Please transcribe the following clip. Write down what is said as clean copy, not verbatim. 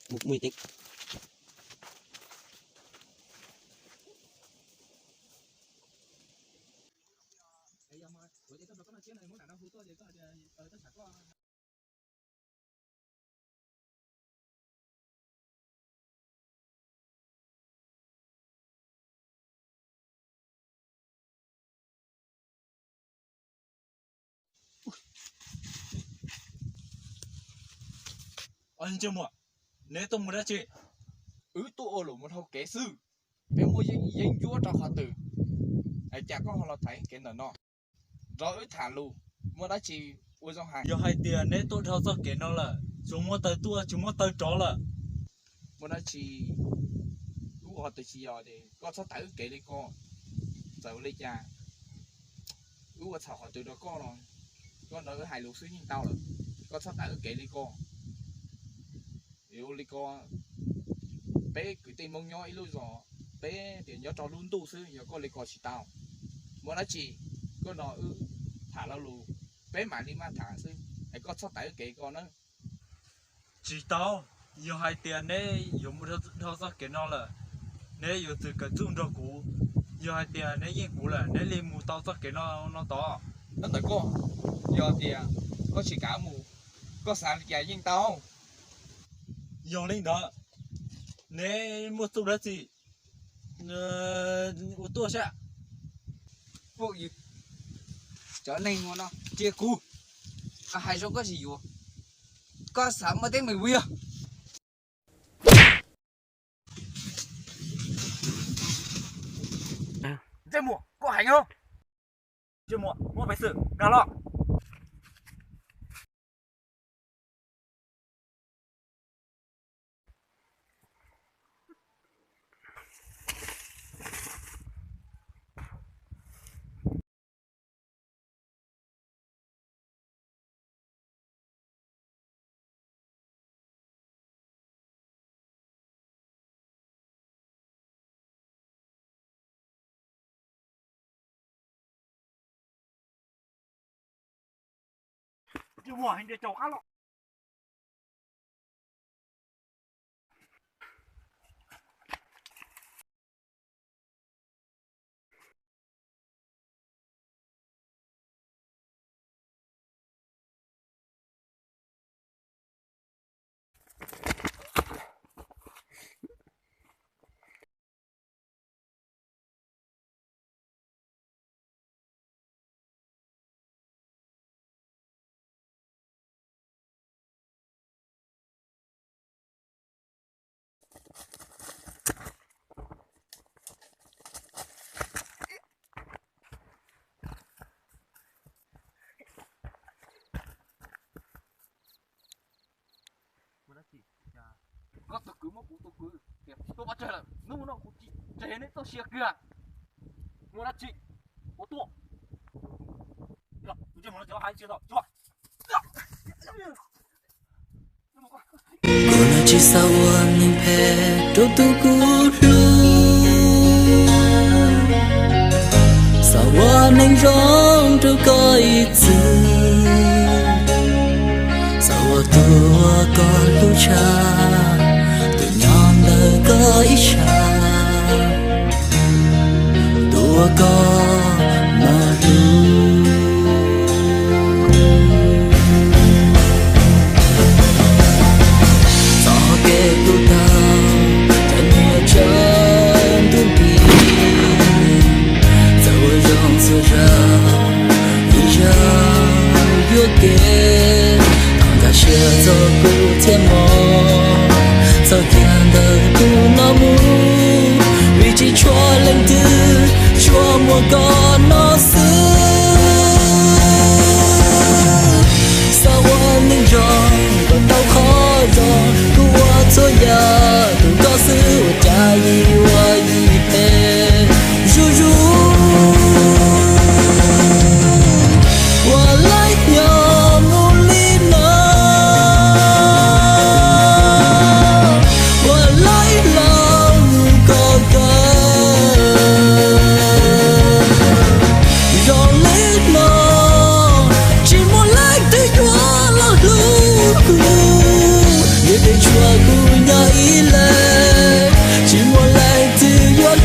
một mươi tích. Anh chưa mua, nếu tôi muốn ra chị, tôi ô lũ một hộp kế sư bé mua danh chúa cho họ tử ai chả có họ là thấy cái nó rồi thả lù mua đã chỉ ui dòng hàng giờ hai tiền nếu tôi theo dõi cái nó là chúng mua tới tua, chúng mua tới chó là, mua đã chỉ họ tự chỉ rồi thì có sao tới cái đi con giờ lấy cha có sao họ từ đó con rồi con đỡ hai lũ suy nhìn tao rồi có sao tới cái đi con yêu đi con bé cứ tìm mong nhau luôn rồi bé thì nhớ cho luôn tu sư giờ con lấy con chỉ tao mua đã chỉ con nó thả lao lù bé mà đi mà thả sư ai có sao tới cái con nữa chỉ tao, giờ hai tiền nếu giờ mua theo dõi cái nó là, nếu giờ từ cái chung cho cũ, giờ hai tiền nếu như cũ là nếu lên mua tao dõi cái nó to, nó tới con giờ thì có chỉ cả mù có sáng dài nhìn tao giờ lên đó, nếu mua tụ đó gì, ô tô sẽ, vô gì trở nên ngon nó chia cu hai số có gì vô có sáng mà tên mày bia chưa mua, có hành không? Chưa mua phải xử, gà lọ. Chưa mua hành để chầu khác lọ. có tôi cứ một cú tôi cứ tôi bắt chơi là nó cũng chỉ chế nên tôi xia kia mua đã chị ô tô Được, chưa mua cho hai chưa rồi, chua. Kuna chisa wani pe do tu kulu Sawa neng rong tu koi tsu Sawa tua con lu cha Tu nyom đời koi cha